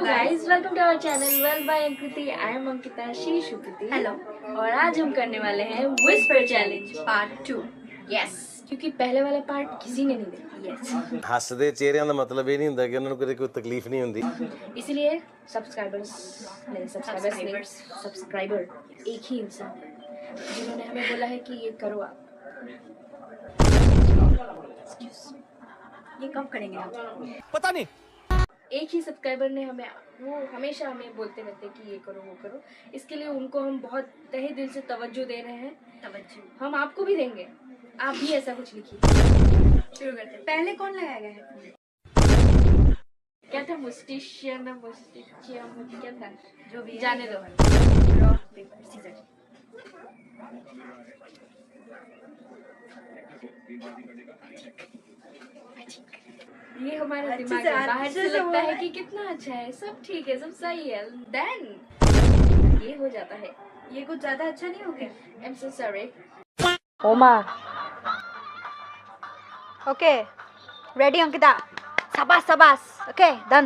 guys, welcome to our channel Well by Ankriti. I am Ankita, she is Shukriti. Hello. और आज हम करने वाले हैं Whisper Challenge पार्ट 2। Yes, क्योंकि पहले वाला पार्ट किसी ने नहीं देखा। Yes, ਹੱਸਦੇ ਚਿਹਰਿਆਂ ਦਾ ਮਤਲਬ ਇਹ ਨਹੀਂ ਹੁੰਦਾ ਕਿ ਉਹਨਾਂ ਨੂੰ ਕਦੇ ਕੋਈ ਤਕਲੀਫ ਨਹੀਂ ਹੁੰਦੀ। इसीलिए सब्सक्राइबर एक ही इंसान है जिन्होंने हमें बोला है कि ये करो आप। ये कब करेंगे आप? ਪਤਾ ਨਹੀਂ एक ही सब्सक्राइबर ने वो हमेशा हमें बोलते रहते कि ये करो वो करो। इसके लिए उनको हम बहुत तहे दिल से तवज्जो दे रहे हैं। तवज्जो हम आपको भी देंगे, आप भी ऐसा कुछ लिखिए। शुरू करते हैं। पहले कौन लगाया गया है? क्या था? मुस्टिशियन क्या था? जो भी जाने दो। Rock paper scissor. ये हमारा अच्छे दिमाग से है, बाहर अच्छे से से लगता हुआ है है। कि कितना अच्छा है, सब ठीक है, सब सही है, देन ये हो जाता है। ये कुछ ज्यादा अच्छा नहीं हो गया? I'm so sorry. ओमा ओके, रेडी अंकिता? शाबाश शाबाश। Okay done.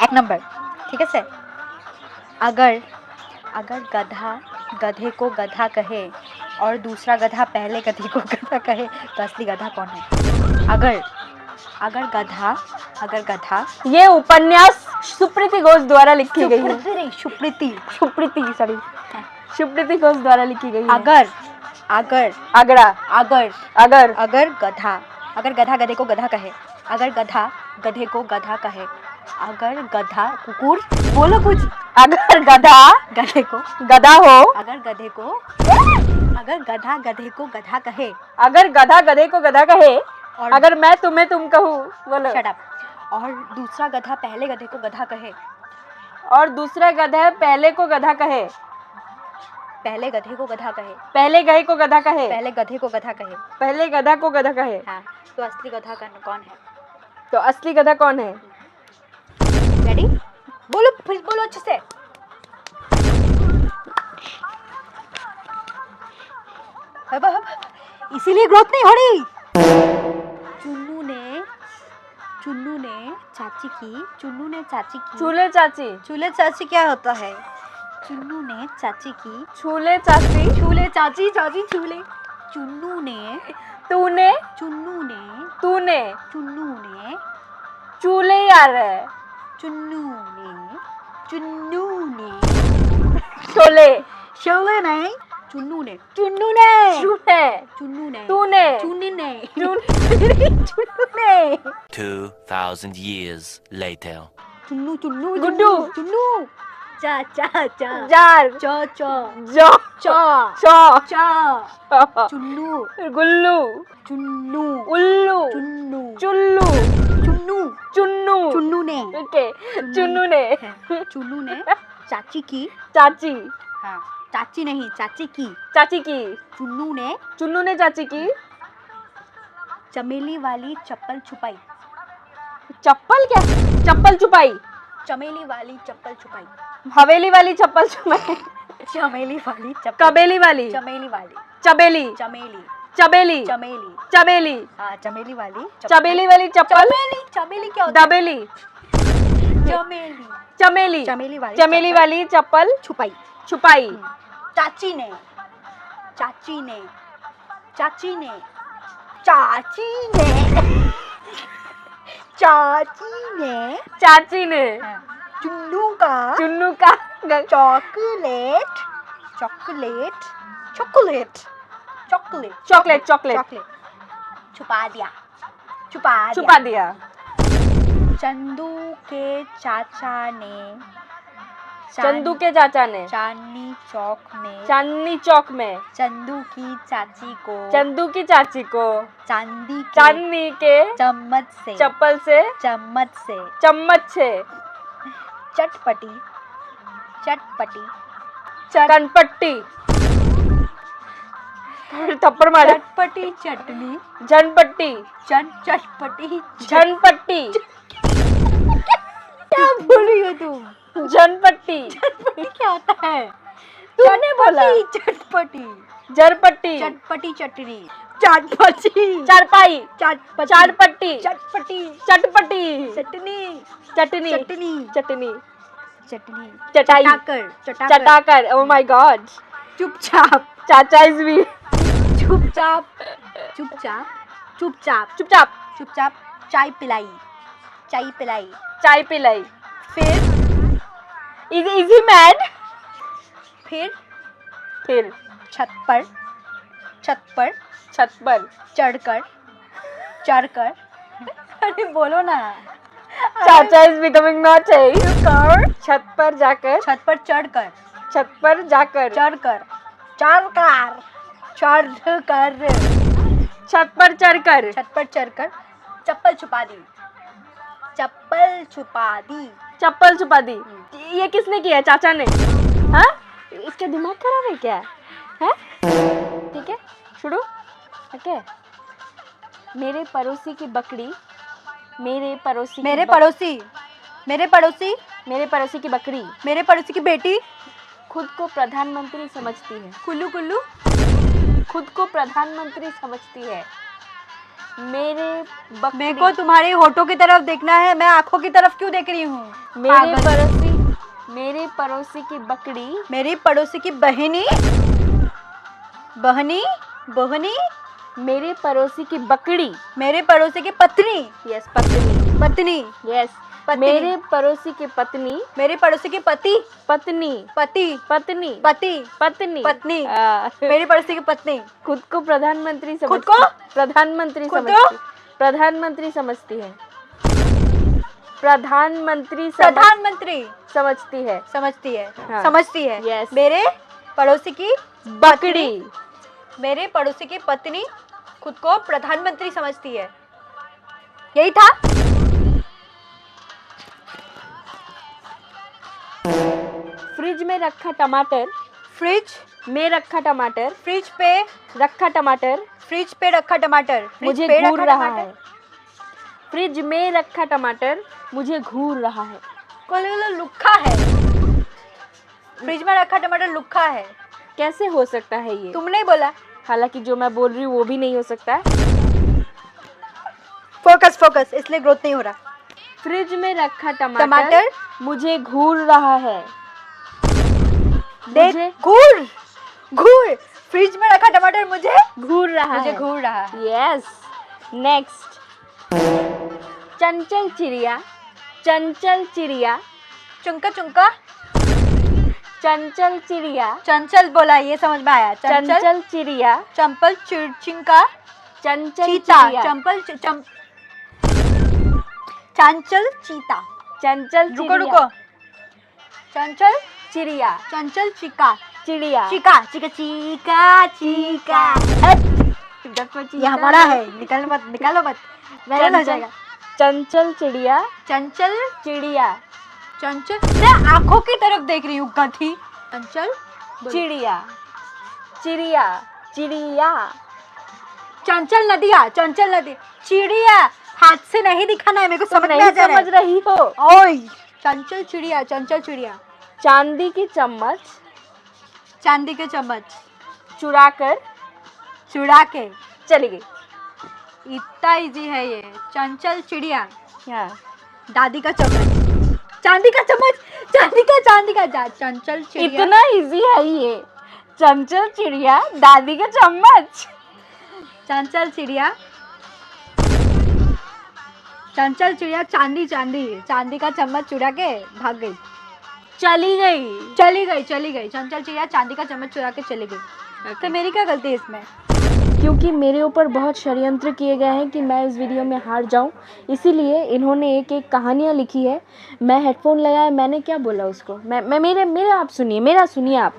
एक नंबर। ठीक है से। अगर गधा गधे को गधा कहे और दूसरा गधा पहले गधे को गधा कहे तो असली गधा कौन है? अगर गधा ये उपन्यास सुप्रीति घोष द्वारा लिखी गई है। सुप्रीति सुप्रीति घोष द्वारा लिखी गई है। अगर गधा गधे को गधा कहे, अगर गधा गधे को गधा कहे, अगर गधा कुकुर बोलो कुछ, अगर गधा गधे को गधा हो, अगर गधा गधे को गधा कहे, अगर गधा गधे को गधा कहे, और अगर मैं तुम्हें तुम कहूँ, बोलो। Shut up. और दूसरा गधा पहले गधे को गधा कहे, और दूसरा गधा पहले को गधा कहे, पहले गधे को गधा कहे, पहले गधे को गधा कहे, पहले गधे को गधा कहे, पहले गधा को गधा कहे, हाँ, तो असली गधा कौन है? तो असली गधा कौन है? रेडी? बोलो फिर बोलो अच्छे से। इसीलिए ग्रोथ नहीं हो रही। चुन्नू ने चाची की चूल्हे चाची क्या होता है? चुन्नू ने चाची की छूले चाची, चूल्हे चाची चूल्हे। तूने चुन्नू ने चूले यार है, शोले नहीं, चुन्नू ने तूने 2,000 years later. गुड्डू चा जार चो जो चो चौ चा चुन्नू गुल्लू चुन्नू उल्लू चुन्नू चुल्लू चुन्नू चुन्नू चुन्नू ने ओके चुन्नू ने चाची की, चाची, हाँ, चाची नहीं चाची की, चाची की, चुन्नू ने चाची की चमेली वाली चप्पल छुपाई, चप्पल क्या? चप्पल छुपाई, चमेली वाली चप्पल छुपाई, हवेली वाली चप्पल छुपाई, चमेली वाली चप्पल, कबेली वाली, चमेली वाली चबेली, चमेली चबेली, चमेली, चबेली, हाँ, चमेली वाली चबेली वाली चप्पल, चमेली क्या होता है? दबेली, चमेली चमेली वाली चप्पल छुपाई। चाची ने हाँ, चुन्नू का चॉकलेट छुपा दिया। चंदू के चाचा ने चांदनी चौक में चंदू की चाची को चांदी के चप्पल से चम्मच से चटपटी कनपट्टी थप्पड़ मारे, चटपटी चटनी झनपट्टी झनपट्टी क्या बोल रही हो तुम? झनपट्टी क्या होता है? तूने बोला चटपटी जरपट्टी चटपटी चटनी चाटपटी, चारपाई, चाटपटी, चाटपट्टी, चटपटी, चटपटी, चटनी, चटनी, चटनी, चटनी, चटनी, चटाई, चटाकर, चटाकर, चटाकर, ओ माय गॉड, चुपचाप, चाचा इज भी, चुपचाप, चुपचाप, चुपचाप, चुपचाप, चुपचाप, चाय पिलाई, चाय पिलाई, चाय पिलाई, फिर इज ही मैड, फिर फिर छत पर, छत पर छत पर चढ़कर, चढ़कर, अरे बोलो ना, चाचा इज बिकमिंग नॉटी, छत पर जाकर, छत पर चढ़कर, छत पर जाकर, चढ़कर, चढ़कर, चढ़कर, छत पर चढ़कर, छत पर चढ़कर चप्पल छुपा दी, चप्पल छुपा दी, चप्पल छुपा दी। ये किसने किया? चाचा ने। हाँ, इसका दिमाग खराब है क्या? है? ठीक है, शुरू। ओके। मेरे पड़ोसी की बकरी, मेरे पड़ोसी, मेरे पड़ोसी, मेरे पड़ोसी, मेरे पड़ोसी की बकरी मेरे पड़ोसी की बेटी खुद को प्रधानमंत्री समझती है, कुल्लू कुल्लू, खुद को प्रधानमंत्री समझती है। मेरे बकरी, मेरे को तुम्हारे होठों की तरफ देखना है, मैं आंखों की तरफ क्यों देख रही हूँ? मेरे पड़ोसी की बकरी, मेरी पड़ोसी की बहनी, बहनी, बहनी, मेरे पड़ोसी की बकरी, मेरे पड़ोसी की पत्नी, यस पत्नी, पत्नी, यस पत्नी, मेरे पड़ोसी की पत्नी, मेरे पड़ोसी की पति, पत्नी, पति, पत्नी, पति, पत्नी, पत्नी, मेरी पड़ोसी की पत्नी खुद को प्रधानमंत्री खुद समझती, को प्रधानमंत्री खुद समझती, प्रधानमंत्री समझती है, प्रधानमंत्री प्रधानमंत्री समझती है, समझती है, हाँ। समझती है, Yes. मेरे पड़ोसी की बकरी, मेरे पड़ोसी की पत्नी खुद को प्रधानमंत्री समझती है। यही था। फ्रिज में रखा टमाटर, फ्रिज में रखा टमाटर, फ्रिज पे रखा टमाटर फ्रिज पे रखा टमाटर, फ्रिज मुझे पे घूर रखा रहा टमाटर। है, फ्रिज में रखा टमाटर मुझे घूर रहा है। कोई लुक्खा है, फ्रिज में रखा टमाटर लुक्खा है। कैसे हो सकता है ये? तुमने ही बोला। हालांकि जो मैं बोल रही हूँ वो भी नहीं हो सकता है। फोकस फोकस, इसलिए ग्रोथ नहीं हो रहा। फ्रिज में रखा टमाटर टमाटर मुझे घूर रहा है। देख, मुझे घूर घूर, फ्रिज में रखा टमाटर मुझे घूर रहा मुझे है। घूर रहा है। Yes, next. चंचल चिड़िया, चंचल चिड़िया, चुंका चुंका, चंचल चिड़िया, चंचल बोला, ये समझ में आया। चंचल चंचल चिड़िया, चंपल चिंका, चंचल चीता, चिड़िया, चंपल चंचल चीता। चंचल रुको चिड़िया, रुको, चंचल चिड़िया, चंचल चिका, चिड़िया, चिका चिका चिका चिका। ये हमारा है, निकालो मत, निकालो मत, वायरल हो जाएगा। चंचल चिड़िया, चंचल चिड़िया, चंचल, मैं आंखों की तरफ देख रही हूँ गधी। चंचल चिड़िया, चिड़िया, चिड़िया, चंचल नदिया, चंचल नदी, चिड़िया, हाथ से नहीं दिखाना है, मेरे को समझ में आ नहीं जा रहा समझ है। रही हो? ओए, चंचल चिड़िया, चंचल चिड़िया, चांदी की चम्मच चांदी के चम्मच चुराकर चुरा के चली गई। इतना इजी है ये। चंचल चिड़िया, हाँ, दादी का चम्मच, चांदी का चम्मच, चांदी का चंचल चिड़िया, इतना इजी है ये। चंचल चिड़िया, दादी का चम्मच, चंचल चिड़िया, चंचल चिड़िया, चांदी का चम्मच चुरा के भाग गई, चली गई। चली गई। चंचल चिड़िया चांदी का चम्मच चुरा के चली गई। तो मेरी क्या गलती है इसमें? क्योंकि मेरे ऊपर बहुत षड्यंत्र किए गए हैं कि मैं इस वीडियो में हार जाऊं, इसीलिए इन्होंने एक एक कहानियाँ लिखी है। मैं हेडफोन लगाया, मैंने क्या बोला उसको, मैं मेरे आप सुनिए, मेरा सुनिए आप।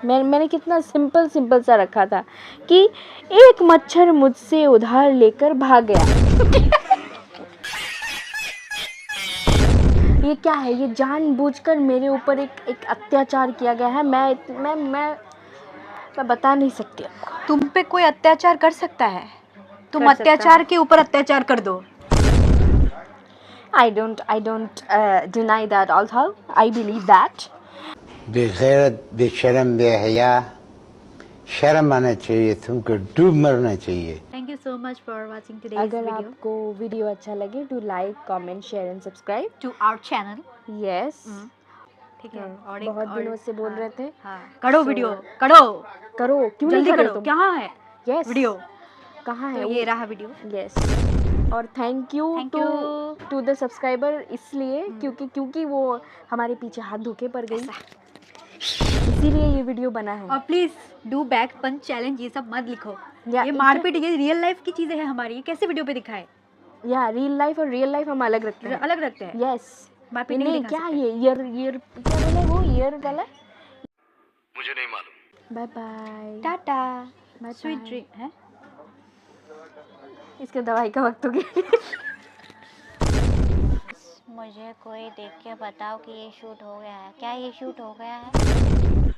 मैंने कितना सिंपल सा रखा था कि एक मच्छर मुझसे उधार लेकर भाग गया। ये क्या है? ये जानबूझकर मेरे ऊपर एक अत्याचार किया गया है। मैं बता नहीं सकती आपको। तुम पे कोई अत्याचार कर सकता है, तुम कर सकता अत्याचार के ऊपर अत्याचार कर दो। I don't deny that also. I believe that. बेगैरत, बेशरम, बेहया, शर्म आना चाहिए, तुमको डूब मरना चाहिए। Thank you so much for watching today's अगर वीडियो आपको वीडियो अच्छा लगे to like comment share and subscribe. To our channel. Yes ठीक है। और बहुत दिनों से बोल रहे थे। हाँ करो वीडियो करो करो, क्यों नहीं जल्दी कर रहे करो। तुम? कहाँ है यस वीडियो? कहाँ है तो वो? ये रहा वीडियो। यस और thank you Thank too you. To the subscriber, इसलिए क्योंकि वो हमारे पीछे हाथ धोके पड़ गई, इसीलिए ये वीडियो बना है। और please do back punch challenge ये सब मत लिखो। या ये मारपीट, ये रियल लाइफ की चीजें हैं हमारी, ये कैसे वीडियो पे दिखाए? या रियल लाइफ और रियल लाइफ हम अलग रखते हैं। अलग रखते हैं। यस मारपीट नहीं नहीं, दिखा क्या सकते। ये ईयर क्या बोला वो, ईयर वाला? मुझे नहीं मालूम। Bye bye tata Bye sweet bye. Dream है। इसके दवाई का वक्त हो गया। मुझे कोई देख के बताओ कि ये शूट हो गया है क्या? ये शूट हो गया है?